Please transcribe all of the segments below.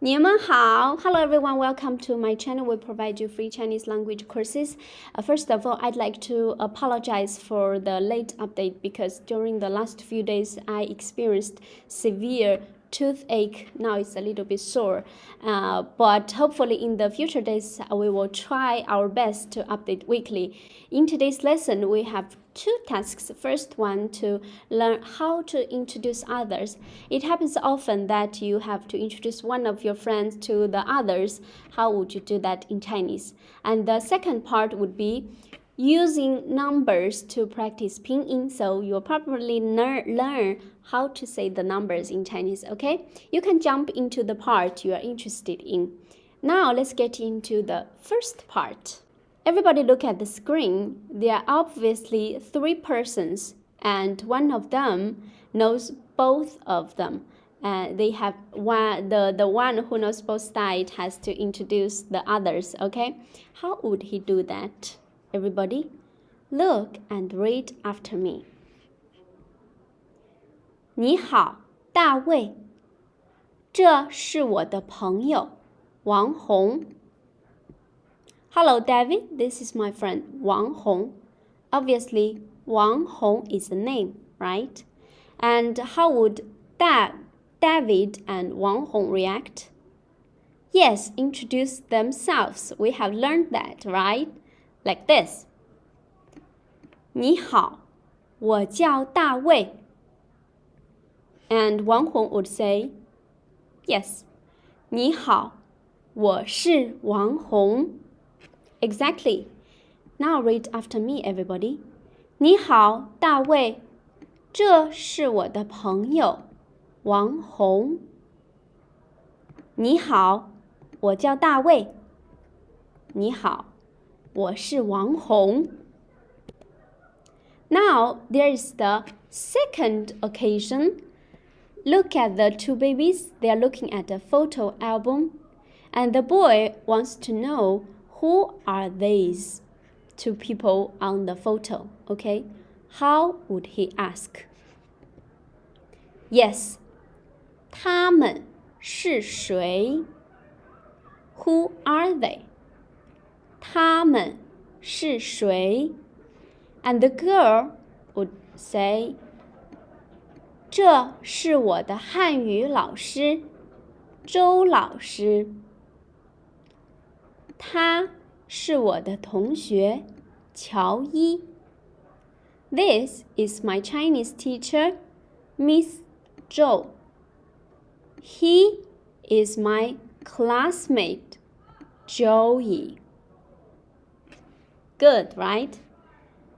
你们好 Hello everyone, welcome to my channel. We provide you free Chinese language courses. First of all, I'd like to apologize for the late update because during the last few days I experienced severe toothache. Now it's a little bit sore, but hopefully in the future days we will try our best to update weekly. In today's lesson, we have two tasks. First one, to learn how to introduce others. It happens often that you have to introduce one of your friends to the others. How would you do that in Chinese? And the second part would be using numbers to practice pinyin, so you'll probably learn how to say the numbers in Chinese, okay? You can jump into the part you are interested in. Now let's get into the first part. Everybody look at the screen. There are obviously three persons, and one of them knows both of them. They have one. The one who knows both sides has to introduce the others. Okay, how would he do that? Everybody, look and read after me. 你好，大卫。这是我的朋友，王红。Hello, David. This is my friend Wang Hong. Obviously, Wang Hong is a name, right? And how would David and Wang Hong react? Yes, introduce themselves. We have learned that, right? Like this. 你好，我叫大卫. And Wang Hong would say, yes, 你好，我是王红. Exactly. Now read after me, everybody. 你好，大卫。这是我的朋友，王红。你好，我叫大卫。你好，我是王红。Now there is the second occasion. Look at the two babies. They are looking at a photo album. And the boy wants to know, who are these two people on the photo? Okay, how would he ask? Yes, 他们是谁? Who are they? 他们是谁? And the girl would say, 这是我的汉语老师，周老师。他是我的同学，乔伊。This is my Chinese teacher, Miss Zhou. He is my classmate, Joey. Good, right?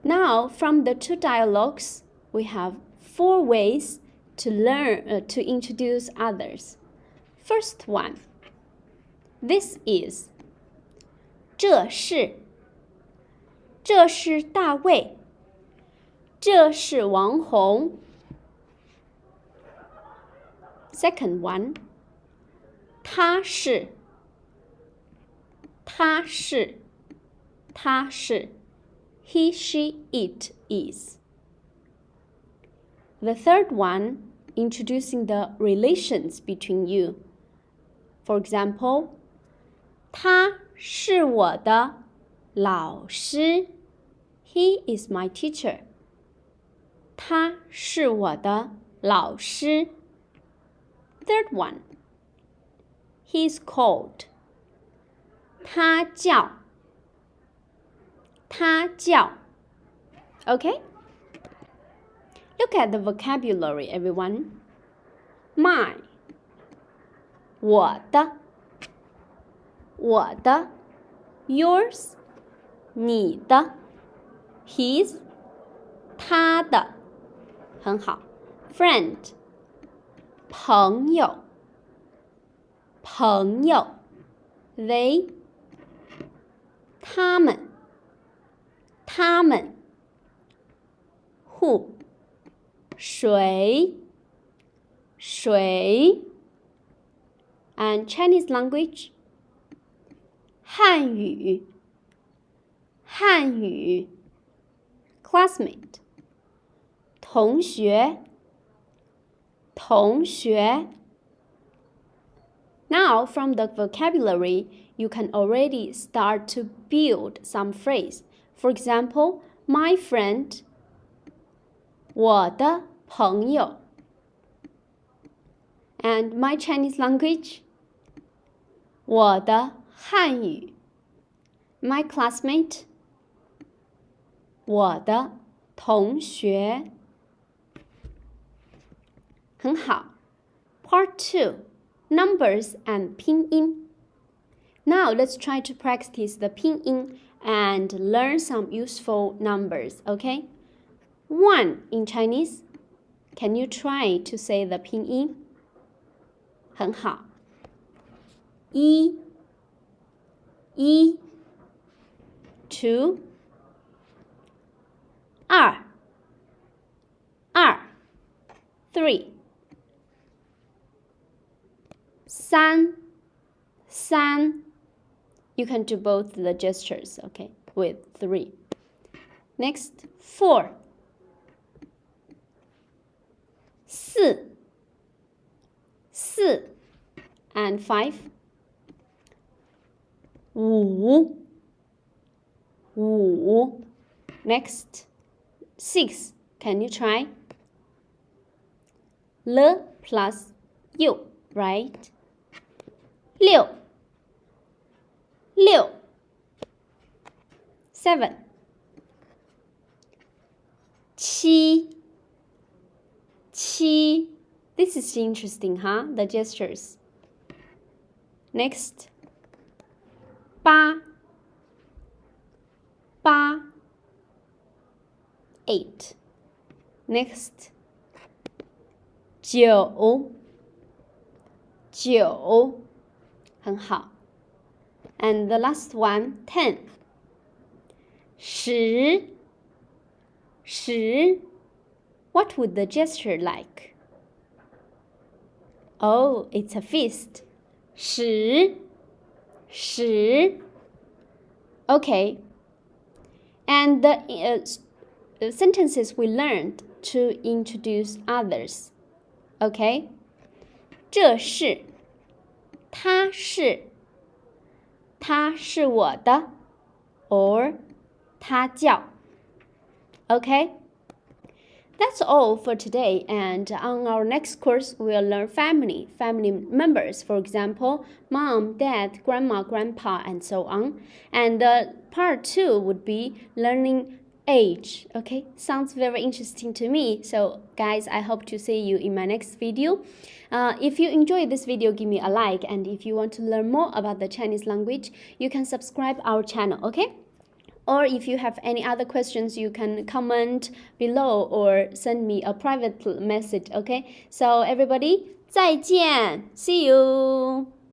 Now, from the two dialogues, we have 4 ways to learn to introduce others. First one, this is. 这是大卫，这是王红。Second one, 他是 he, she, it, is. The third one, introducing the relations between you. For example, 他是我的老师 He is my teacher. 他是我的老师 Third one, he is called. 他叫 Okay? Look at the vocabulary, everyone. My, 我的 yours, 你的 his, 他的很好 friend, 朋友 they, 他们 who, 谁 and Chinese language, 汉语 classmate, 同学 Now, from the vocabulary, you can already start to build some phrase. For example, my friend, 我的朋友 and my Chinese language, 我的汉语 my classmate, 我的同学很好 Part 2, Numbers and pinyin. Now let's try to practice the pinyin and learn some useful numbers, okay? 1 in Chinese. Can you try to say the pinyin? 很好 1 2 2 3 3 You can do both the gestures, okay, with 3. Next, 4 4 and 5 5 Next, 6. Can you try? L plus U, right? 6 7 7 This is interesting, huh? The gestures. Next, 8 8 Next, 9 很好 And the last one, 10 10 What would the gesture like? Oh, it's a fist. 10 Okay. And the sentences we learned to introduce others. Okay? 这是他是我的 or 他叫 Okay? That's all for today, and on our next course, we'll learn family members, for example, mom, dad, grandma, grandpa, and so on. And part 2 would be learning age. Okay, sounds very interesting to me. So guys, I hope to see you in my next video. If you enjoyed this video, give me a like, and if you want to learn more about the Chinese language, you can subscribe our channel, okay? Or if you have any other questions, you can comment below or send me a private message, okay? So everybody, 再见, see you!